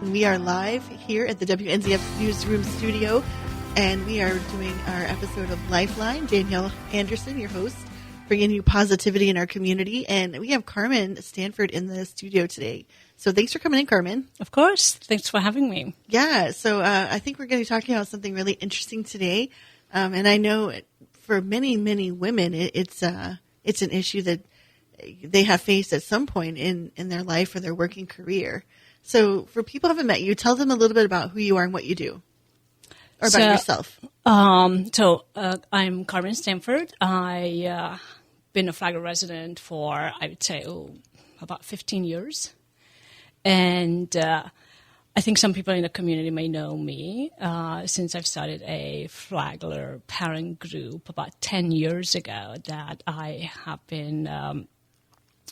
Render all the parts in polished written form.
We are live here at the WNZF Newsroom studio, and we are doing our episode of Lifeline. Danielle Anderson, your host, bringing you positivity in our community. And we have Carmen Stanford in the studio today. So thanks for coming in, Carmen. Of course. Thanks for having me. Yeah. So I think we're going to be talking about something really interesting today. And I know for many, many women, it's an issue that they have faced at some point in their life or their working career. So for people who haven't met you, tell them a little bit about who you are and what you do, or about yourself. I'm Carmen Stanford. I've been a Flagler resident for, I would say, about 15 years. And I think some people in the community may know me since I've started a Flagler parent group about 10 years ago that I have been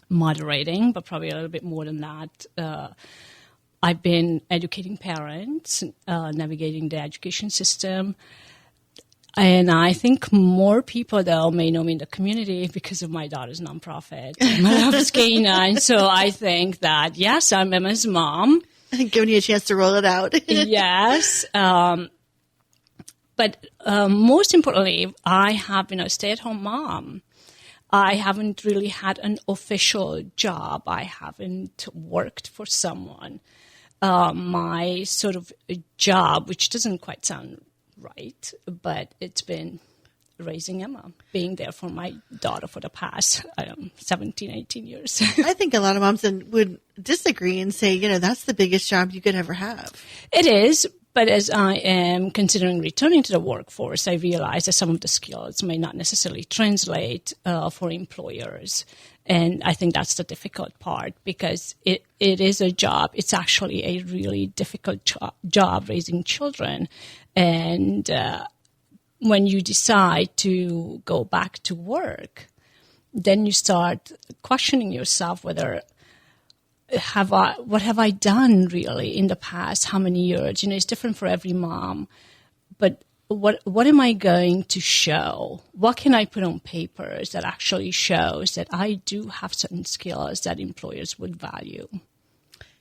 moderating, but probably a little bit more than that. I've been educating parents, navigating the education system. And I think more people, though, may know me in the community because of my daughter's nonprofit, My Love's Canine. So I think that, yes, I'm Emma's mom. Giving you a chance to roll it out. Yes. But most importantly, I have been a stay-at-home mom. I haven't really had an official job. I haven't worked for someone. My sort of job, which doesn't quite sound right, but it's been raising Emma, being there for my daughter for the past 17, 18 years. I think a lot of moms would disagree and say, that's the biggest job you could ever have. It is. But as I am considering returning to the workforce, I realize that some of the skills may not necessarily translate for employers. And I think that's the difficult part because it is a job. It's actually a really difficult job raising children. And when you decide to go back to work, then you start questioning yourself whether what have I done really in the past? How many years? It's different for every mom. But what am I going to show? What can I put on papers that actually shows that I do have certain skills that employers would value?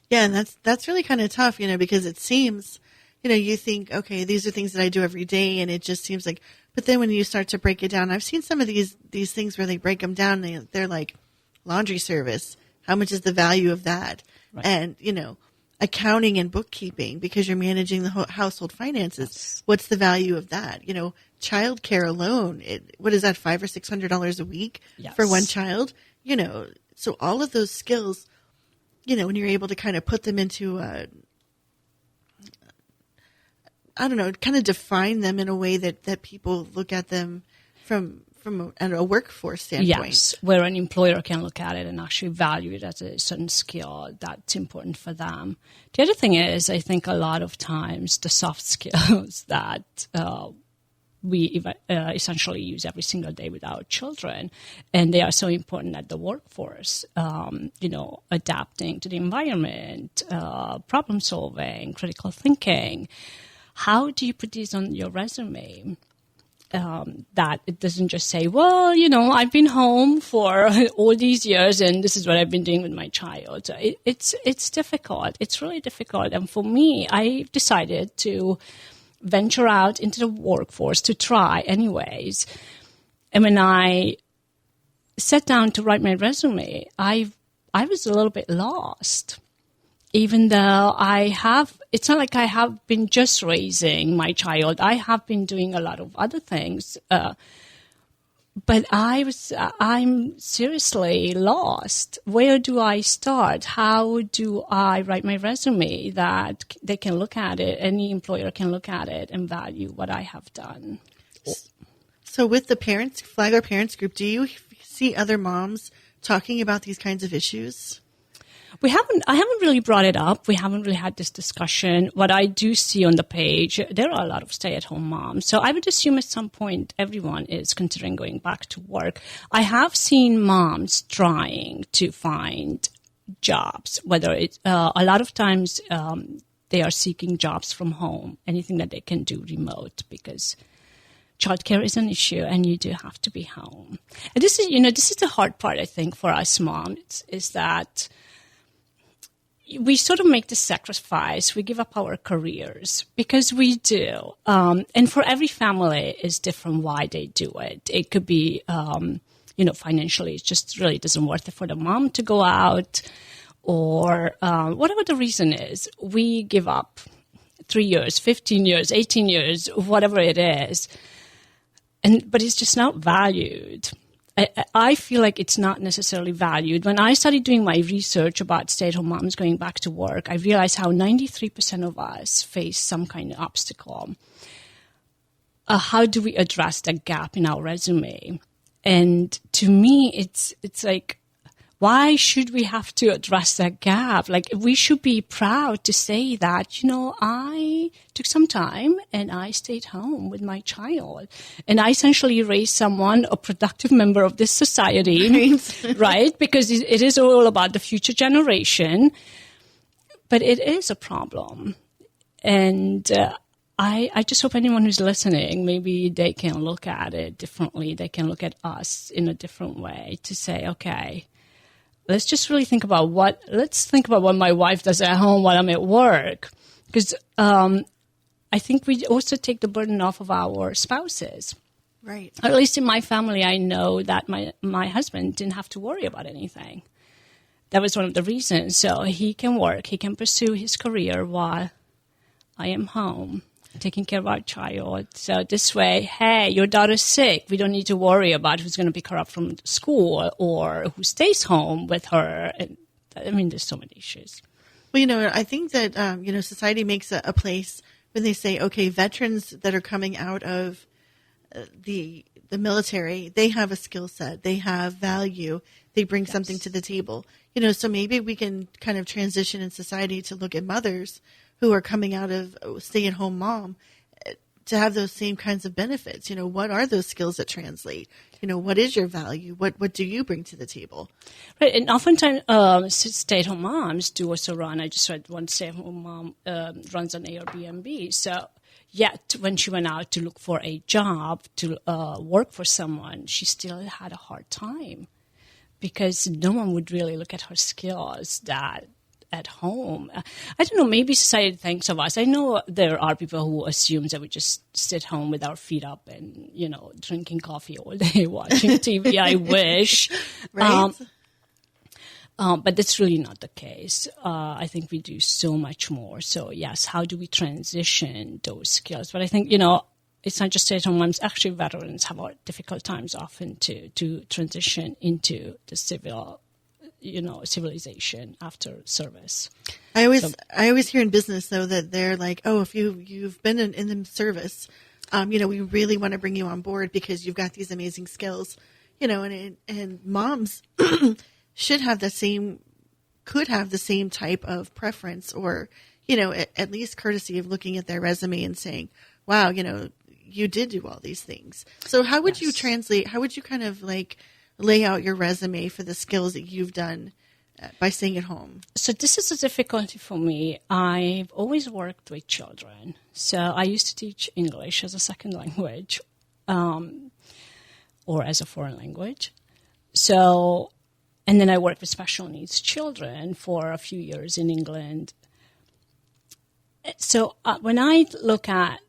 Yeah, and that's really kind of tough, because it seems, you think, okay, these are things that I do every day, and it just seems like. But then when you start to break it down, I've seen some of these things where they break them down. They're like laundry service. How much is the value of that? Right. And, accounting and bookkeeping because you're managing the household finances. Yes. What's the value of that? Childcare alone. What is that, $500 or $600 a week for one child? So all of those skills, when you're able to kind of put them into kind of define them in a way that people look at them from a workforce standpoint. Yes, where an employer can look at it and actually value it as a certain skill that's important for them. The other thing is, I think a lot of times the soft skills that we essentially use every single day with our children, and they are so important at the workforce, adapting to the environment, problem solving, critical thinking. How do you put these on your resume? That it doesn't just say, well, I've been home for all these years and this is what I've been doing with my child. So it's difficult. It's really difficult. And for me, I decided to venture out into the workforce to try anyways. And when I sat down to write my resume, I was a little bit lost. Even though it's not like I have been just raising my child. I have been doing a lot of other things. But I'm seriously lost. Where do I start? How do I write my resume that they can look at it, any employer can look at it and value what I have done? So with the Flagler Parents Group, do you see other moms talking about these kinds of issues? I haven't really brought it up. We haven't really had this discussion. What I do see on the page, there are a lot of stay-at-home moms. So I would assume at some point everyone is considering going back to work. I have seen moms trying to find jobs, whether it's a lot of times they are seeking jobs from home, anything that they can do remote because childcare is an issue and you do have to be home. And this is the hard part, I think, for us moms is that we sort of make the sacrifice. We give up our careers because we do. And for every family, it's different why they do it. It could be, financially, it just really doesn't worth it for the mom to go out, or whatever the reason is. We give up 3 years, 15 years, 18 years, whatever it is. But it's just not valued. I feel like it's not necessarily valued. When I started doing my research about stay-at-home moms going back to work, I realized how 93% of us face some kind of obstacle. How do we address that gap in our resume? And to me, it's like, why should we have to address that gap? Like, we should be proud to say that, I took some time and I stayed home with my child. And I essentially raised someone, a productive member of this society, right? Because it is all about the future generation. But it is a problem. And I just hope anyone who's listening, maybe they can look at it differently. They can look at us in a different way to say, okay, let's just really think about what my wife does at home while I'm at work. Because I think we also take the burden off of our spouses. Right. At least in my family, I know that my husband didn't have to worry about anything. That was one of the reasons. So he can work, he can pursue his career while I am home, taking care of our child. So this way, hey, your daughter's sick. We don't need to worry about who's going to pick her up from school or who stays home with her. And there's so many issues. Well, I think that, society makes a place when they say, okay, veterans that are coming out of the military, they have a skill set, they have value, they bring something to the table. So maybe we can kind of transition in society to look at mothers who are coming out of stay-at-home mom to have those same kinds of benefits. What are those skills that translate? What is your value? What do you bring to the table? Right, and oftentimes stay-at-home moms do also run. I just read one stay-at-home mom runs an Airbnb. So yet when she went out to look for a job, to work for someone, she still had a hard time because no one would really look at her skills that at home. I don't know, maybe society thinks of us. I know there are people who assume that we just sit home with our feet up and, drinking coffee all day, watching TV. I wish. Right. But that's really not the case. I think we do so much more. So, yes, how do we transition those skills? But I think, it's not just stay-at-home moms. Actually, veterans have difficult times often to transition into the civilization after service. I always hear in business though that they're like, oh, if you've been in the service, we really want to bring you on board because you've got these amazing skills, and moms could have the same type of preference or, at least courtesy of looking at their resume and saying, wow, you did do all these things. So how would you translate? How would you kind of like lay out your resume for the skills that you've done by staying at home? So this is a difficulty for me. I've always worked with children. So I used to teach English as a second language or as a foreign language. So, and then I worked with special needs children for a few years in England. So when I look at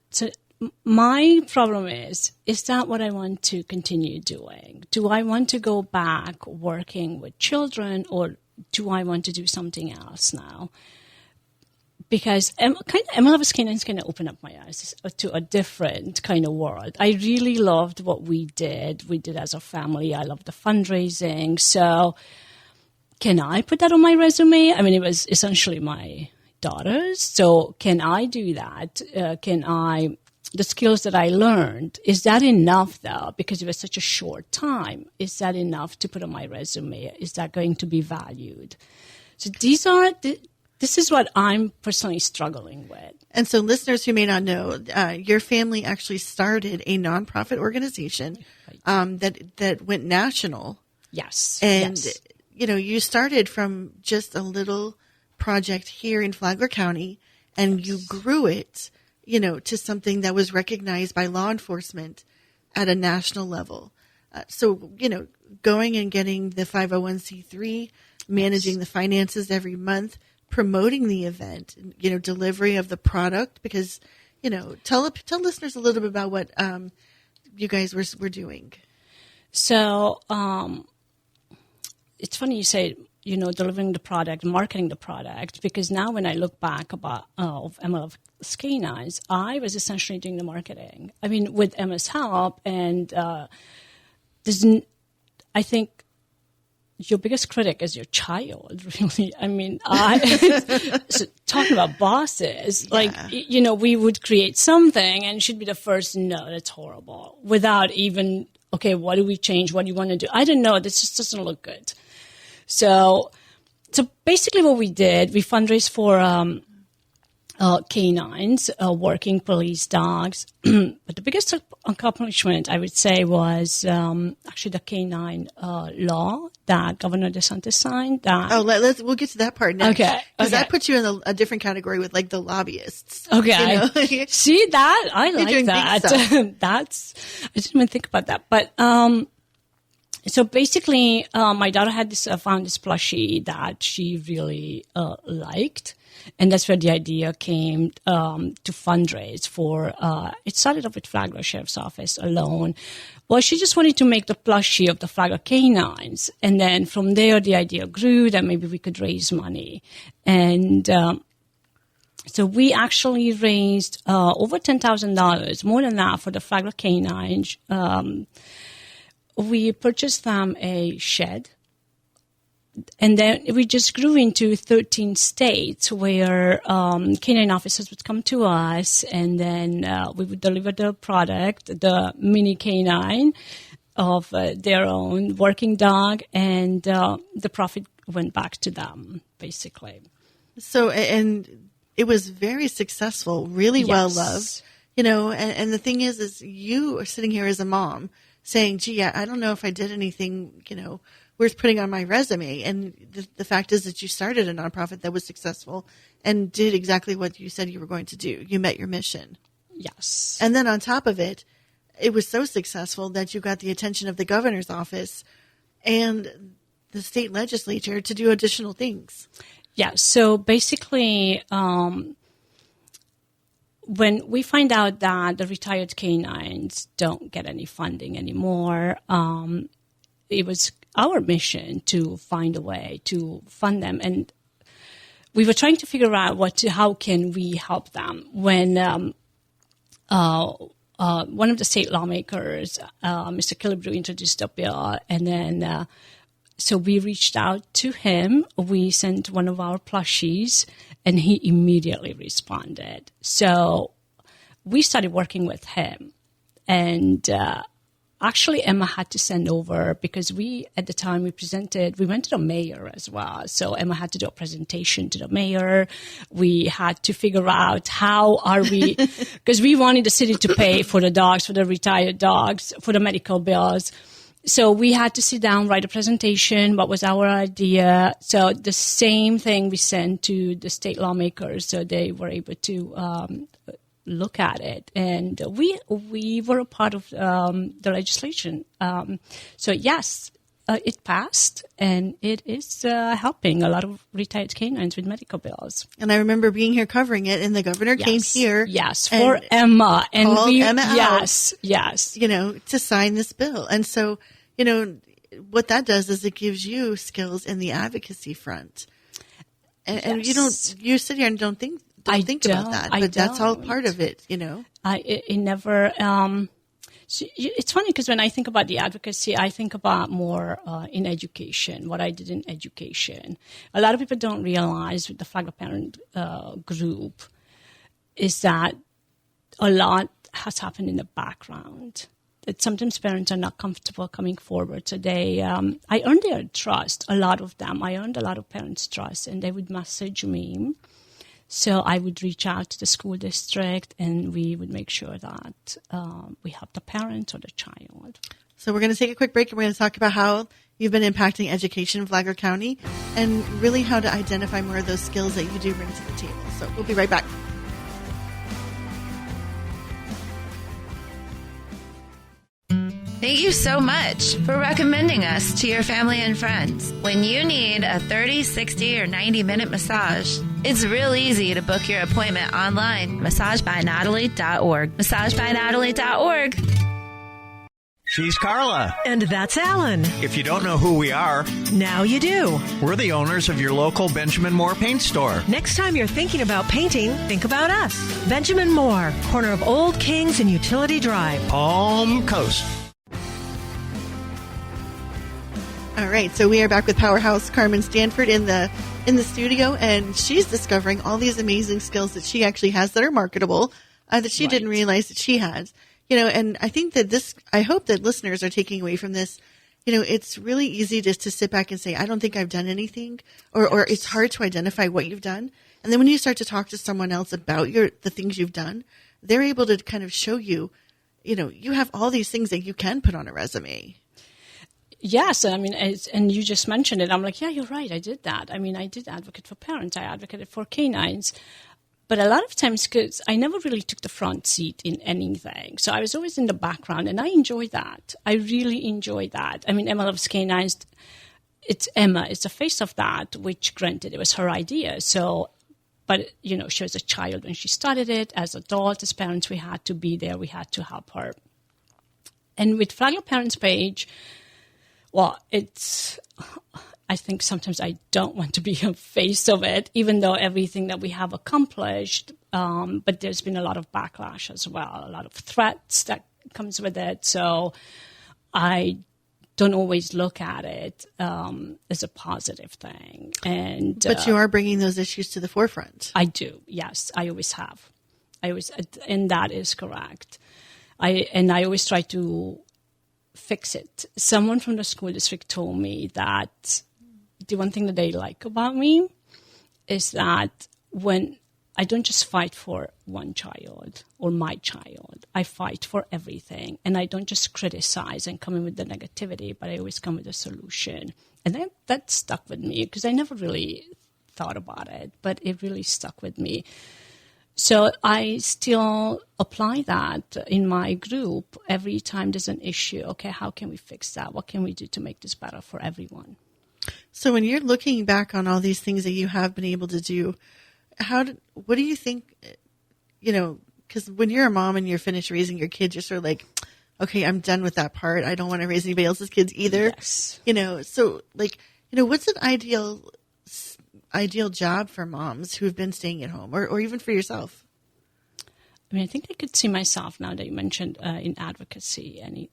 my problem is that what I want to continue doing? Do I want to go back working with children or do I want to do something else now? Because MLS Canaan's kind of opened up my eyes to a different kind of world. I really loved what we did. We did as a family. I loved the fundraising. So can I put that on my resume? It was essentially my daughter's. So can I do that? The skills that I learned, is that enough though? Because it was such a short time. Is that enough to put on my resume? Is that going to be valued? So this is what I'm personally struggling with. And so listeners who may not know, your family actually started a nonprofit organization that went national. Yes. And, you started from just a little project here in Flagler County and you grew it to something that was recognized by law enforcement at a national level. So, going and getting the 501c3, managing the finances every month, promoting the event, delivery of the product, because, tell listeners a little bit about what you guys were doing. So it's funny you say, delivering the product, marketing the product, because now when I look back of Emma's Canines, I was essentially doing the marketing. I mean, with Emma's help, and I think your biggest critic is your child, really. I mean, so talking about bosses, we would create something and she'd be the first, no, that's horrible, without even, okay, what do we change? What do you want to do? I don't know. This just doesn't look good. So basically what we did, we fundraised for canines, working police dogs. But the biggest accomplishment, I would say, was actually the canine law that Governor DeSantis signed. We'll get to that part next. Okay. Because that puts you in a different category with the lobbyists. Okay. See that? I like that. I didn't even think about that. But so basically, my daughter had found this plushie that she really liked. And that's where the idea came to fundraise for. It started off with Flagler Sheriff's Office alone. Well, she just wanted to make the plushie of the Flagler canines. And then from there, the idea grew that maybe we could raise money. And so we actually raised over $10,000, more than that, for the Flagler canines. We purchased them a shed. And then we just grew into 13 states where canine officers would come to us, and then we would deliver the product, the mini canine of their own working dog, and the profit went back to them, basically. So, and it was very successful, really well loved, and the thing is you are sitting here as a mom saying, gee, I don't know if I did anything, worth putting on my resume. And the fact is that you started a nonprofit that was successful and did exactly what you said you were going to do. You met your mission. Yes. And then on top of it, it was so successful that you got the attention of the governor's office and the state legislature to do additional things. Yeah. So basically, when we find out that the retired canines don't get any funding anymore, it was our mission to find a way to fund them. And we were trying to figure out how can we help them when one of the state lawmakers, Mr. Killebrew, introduced a bill. And then so we reached out to him. We sent one of our plushies, and he immediately responded. So we started working with him. And actually, Emma had to send over, because at the time we went to the mayor as well. So Emma had to do a presentation to the mayor. We had to figure out how are we, because we wanted the city to pay for the dogs, for the retired dogs, for the medical bills. So we had to sit down, write a presentation. What was our idea? So the same thing we sent to the state lawmakers, so they were able to look at it, and we were a part of the legislation. So yes, it passed, and it is helping a lot of retired canines with medical bills. And I remember being here covering it, and the governor came here, for Emma, and called Emma out, to sign this bill. And so, what that does is it gives you skills in the advocacy front, and you sit here and don't think about that, but that's all part of it, It never. It's funny because when I think about the advocacy, I think about more in education, what I did in education. A lot of people don't realize with the Flagler Parent group is that a lot has happened in the background. That sometimes parents are not comfortable coming forward. So I earned their trust, a lot of them. I earned a lot of parents' trust, and they would message me. So I would reach out to the school district, and we would make sure that we help the parent or the child. So we're going to take a quick break, and we're going to talk about how you've been impacting education in Flagler County and really how to identify more of those skills that you do bring to the table. So we'll be right back. Thank you so much for recommending us to your family and friends. When you need a 30, 60, or 90-minute massage, it's real easy to book your appointment online. MassageByNatalie.org. MassageByNatalie.org. She's Carla. And that's Alan. If you don't know who we are, Now you do. we're the owners of your local Benjamin Moore paint store. Next time you're thinking about painting, think about us. Benjamin Moore, corner of Old Kings and Utility Drive. Palm Coast. All right, so we are back with Powerhouse Carmen Stanford in the studio, and she's discovering all these amazing skills that she actually has that are marketable, that she didn't realize that she had. And I think that I hope that listeners are taking away from this. It's really easy just to sit back and say, I don't think I've done anything, or it's hard to identify what you've done. And then when you start to talk to someone else about the things you've done, they're able to kind of show you, you have all these things that you can put on a resume. Yes, I mean, and you just mentioned it. I'm like, yeah, you're right. I did that. I mean, I did advocate for parents. I advocated for canines. But a lot of times, because I never really took the front seat in anything. So I was always in the background, and I enjoy that. I really enjoy that. I mean, Emma Loves Canines, it's Emma. It's the face of that, which, granted, it was her idea. So, but, she was a child when she started it. As adults, as parents, we had to be there. We had to help her. And with Flagler Parents page, well, I think sometimes I don't want to be a face of it, even though everything that we have accomplished. But there's been a lot of backlash as well, a lot of threats that comes with it. So I don't always look at it as a positive thing. But you are bringing those issues to the forefront. I do. Yes, I always have. And that is correct. I always try to fix it. Someone from the school district told me that the one thing that they like about me is that when I don't just fight for one child or my child, I fight for everything. And I don't just criticize and come in with the negativity, but I always come with a solution. And that stuck with me because I never really thought about it, but it really stuck with me. So I still apply that in my group every time there's an issue. Okay, how can we fix that? What can we do to make this better for everyone? So when you're looking back on all these things that you have been able to do, what do you think, because when you're a mom and you're finished raising your kids, you're sort of like, okay, I'm done with that part. I don't want to raise anybody else's kids either. Yes. So what's an ideal job for moms who have been staying at home or even for yourself? I mean, I think I could see myself now that you mentioned in advocacy,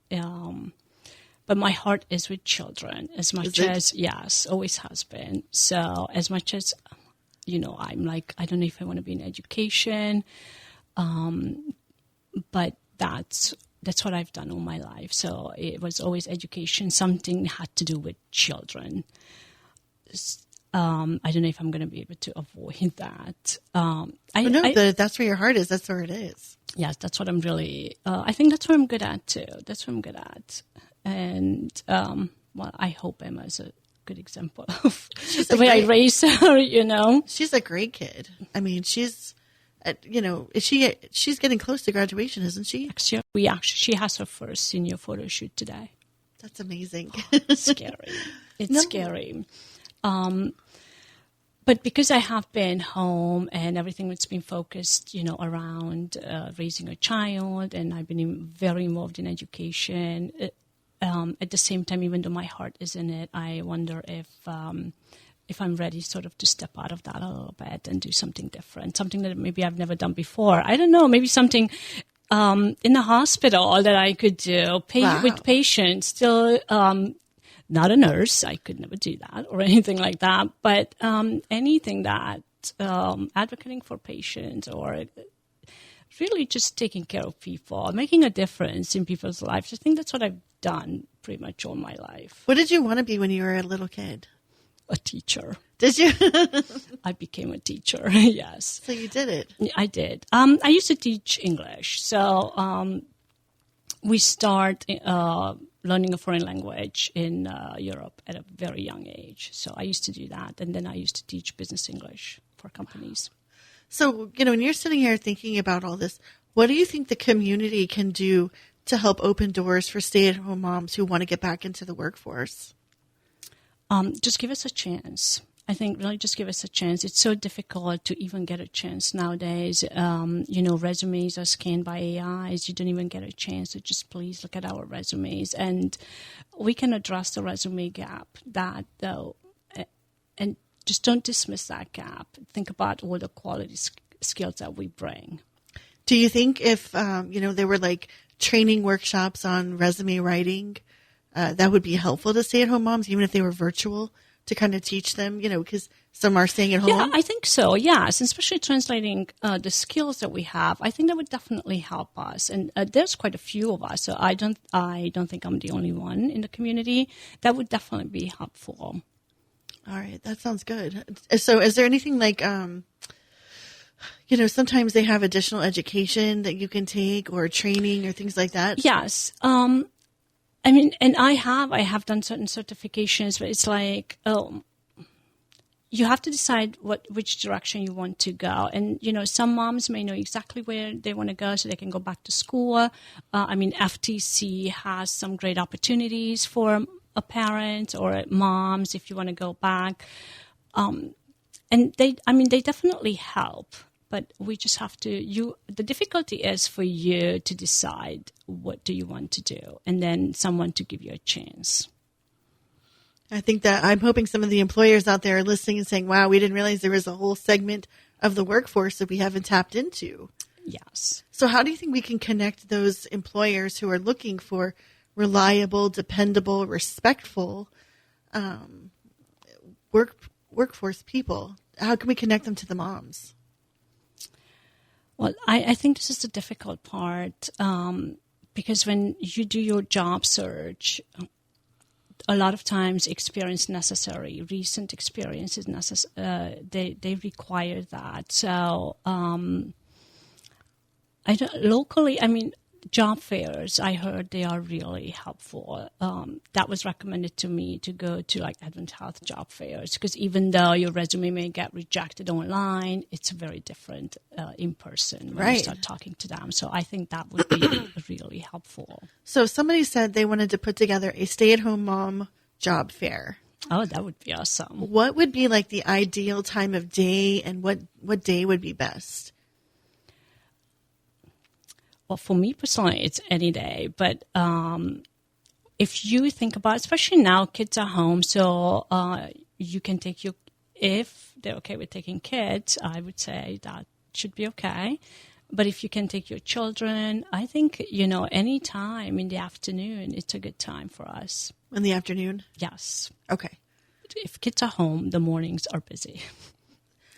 but my heart is with children as much as, yes, always has been. So as much as, I'm like, I don't know if I want to be in education, but that's what I've done all my life. So it was always education. Something had to do with children. I don't know if I'm going to be able to avoid that. But that's where your heart is. That's where it is. Yes, that's what I'm really, I think that's what I'm good at too. That's what I'm good at. And, I hope Emma is a good example of the way I raised her, She's a great kid. I mean, she's getting close to graduation, isn't she? Next year, she has her first senior photo shoot today. That's amazing. It's scary. It's scary. But because I have been home and everything that's been focused, around raising a child, and I've been very involved in education, at the same time, even though my heart is in it, I wonder if I'm ready sort of to step out of that a little bit and do something different, something that maybe I've never done before. I don't know, maybe something in the hospital that I could do with patients, still not a nurse. I could never do that or anything like that, but anything that advocating for patients or really just taking care of people, making a difference in people's lives. I think that's what I've done pretty much all my life. What did you want to be when you were a little kid? A teacher. Did you? I became a teacher, yes. So you did it. I did. I used to teach English. So we start learning a foreign language in Europe at a very young age. So I used to do that. And then I used to teach business English for companies. So, when you're sitting here thinking about all this, what do you think the community can do to help open doors for stay-at-home moms who want to get back into the workforce? Just give us a chance. I think really just give us a chance. It's so difficult to even get a chance nowadays. Resumes are scanned by AIs. You don't even get a chance to just please look at our resumes. And we can address the resume gap, and just don't dismiss that gap. Think about all the quality skills that we bring. Do you think if, there were like training workshops on resume writing, that would be helpful to stay-at-home moms, even if they were virtual, to kind of teach them, because some are staying at home? Yeah, I think so, yes, especially translating the skills that we have. I think that would definitely help us. And there's quite a few of us, so I don't think I'm the only one in the community. That would definitely be helpful. All right, that sounds good. So is there anything like, sometimes they have additional education that you can take or training or things like that? Yes. And I have done certain certifications, but it's like, you have to decide which direction you want to go. And, some moms may know exactly where they want to go so they can go back to school. FTC has some great opportunities for a parent or moms if you want to go back. And they definitely help. But we just have to, the difficulty is for you to decide what do you want to do and then someone to give you a chance. I think that I'm hoping some of the employers out there are listening and saying, wow, we didn't realize there was a whole segment of the workforce that we haven't tapped into. Yes. So how do you think we can connect those employers who are looking for reliable, dependable, respectful workforce people? How can we connect them to the moms? Well, I think this is the difficult part because when you do your job search, a lot of times experience necessary, recent experience is necessary. They require that. So job fairs, I heard they are really helpful. That was recommended to me to go to like Advent Health job fairs because even though your resume may get rejected online, it's very different in person when you start talking to them. So I think that would be really helpful. So somebody said they wanted to put together a stay-at-home mom job fair. Oh, that would be awesome. What would be like the ideal time of day and what day would be best? Well, for me personally, it's any day. But if you think about, especially now, kids are home, so you can take if they're okay with taking kids, I would say that should be okay. But if you can take your children, I think, any time in the afternoon, it's a good time for us. In the afternoon? Yes. Okay. If kids are home, the mornings are busy.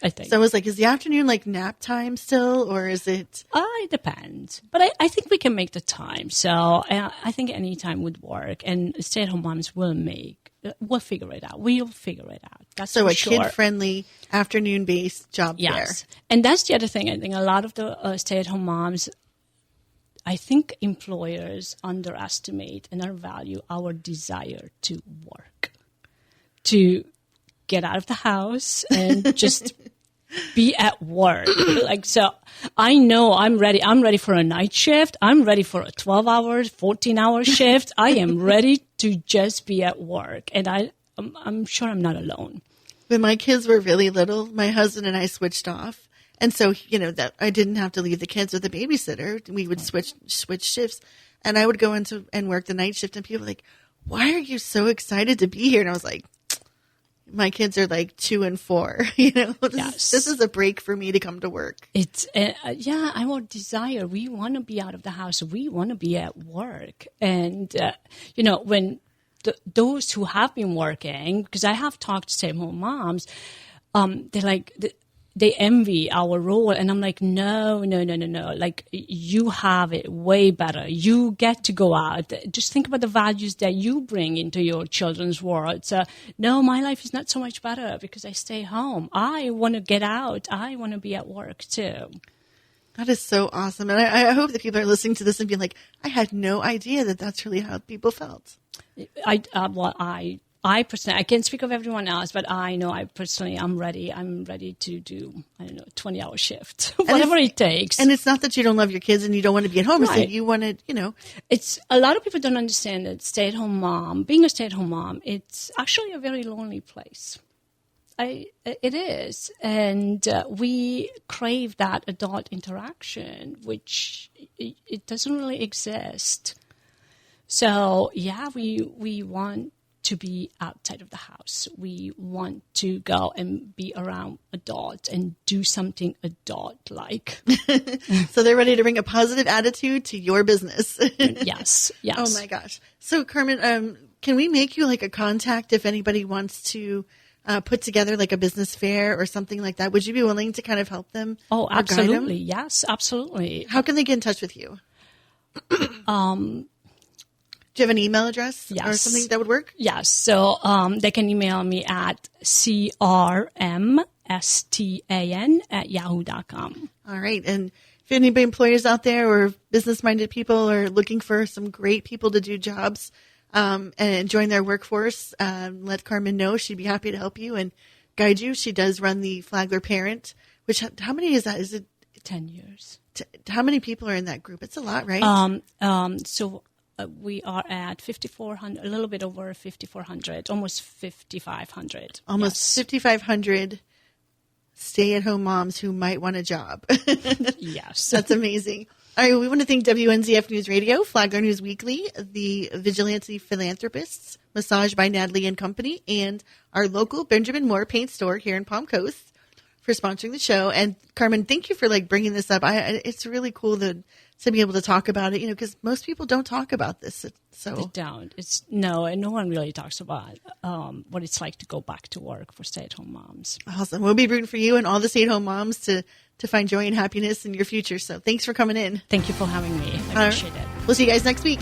I think. So I was like, is the afternoon like nap time still, or is it? It depends. But I think we can make the time. So I think any time would work. And stay-at-home moms will figure it out. We'll figure it out. That's so for a sure. Kid-friendly, afternoon-based job fair. Yes. And that's the other thing. I think a lot of the stay-at-home moms, I think employers underestimate and undervalue our desire to work, to get out of the house and just be at work. So I know I'm ready. I'm ready for a night shift. I'm ready for a 12-hour, 14-hour shift. I am ready to just be at work. And I'm sure I'm not alone. When my kids were really little, my husband and I switched off. And so, that I didn't have to leave the kids with a babysitter. We would switch shifts. And I would go into and work the night shift. And people were like, why are you so excited to be here? And I was like, my kids are like 2 and 4. This is a break for me to come to work. It's our desire. We want to be out of the house. We want to be at work. And when those who have been working, because I have talked to stay-at-home moms, they're like they envy our role, and I'm like, no. Like, you have it way better. You get to go out. Just think about the values that you bring into your children's world. So, no, my life is not so much better because I stay home. I want to get out. I want to be at work too. That is so awesome. And I hope that people are listening to this and being like, I had no idea that that's really how people felt. I I personally, I can't speak of everyone else, but I know I personally, I'm ready. I'm ready to do, 20-hour shift, whatever it takes. And it's not that you don't love your kids and you don't want to be at home. It's Right. that you want to, It's a lot of people don't understand that being a stay-at-home mom, it's actually a very lonely place. It is, and we crave that adult interaction, which it doesn't really exist. So yeah, we want to be outside of the house. We want to go and be around adults and do something adult-like. So they're ready to bring a positive attitude to your business. Yes. Oh my gosh. So Carmen, can we make you like a contact if anybody wants to put together like a business fair or something like that? Would you be willing to kind of help them? Oh, or guide them? absolutely. Yes, absolutely. How can they get in touch with you? Do you have an email address or Yes. something that would work? Yes. So they can email me at crmstan@yahoo.com. All right. And if any employers out there or business-minded people are looking for some great people to do jobs and join their workforce, let Carmen know. She'd be happy to help you and guide you. She does run the Flagler Parent, which how many is that? Is it 10 years. How many people are in that group? It's a lot, right? So we are at 5,400, a little bit over 5,400, almost 5,500. Almost Yes. 5,500 stay-at-home moms who might want a job. Yes. That's amazing. All right, we want to thank WNZF News Radio, Flagler News Weekly, the Vigilante Philanthropists, Massage by Natalie and Company, and our local Benjamin Moore paint store here in Palm Coast for sponsoring the show. And Carmen, thank you for bringing this up. It's really cool to be able to talk about it, because most people don't talk about this. They don't. No one really talks about what it's like to go back to work for stay-at-home moms. Awesome. We'll be rooting for you and all the stay-at-home moms to find joy and happiness in your future. So thanks for coming in. Thank you for having me. I appreciate it. We'll see you guys next week.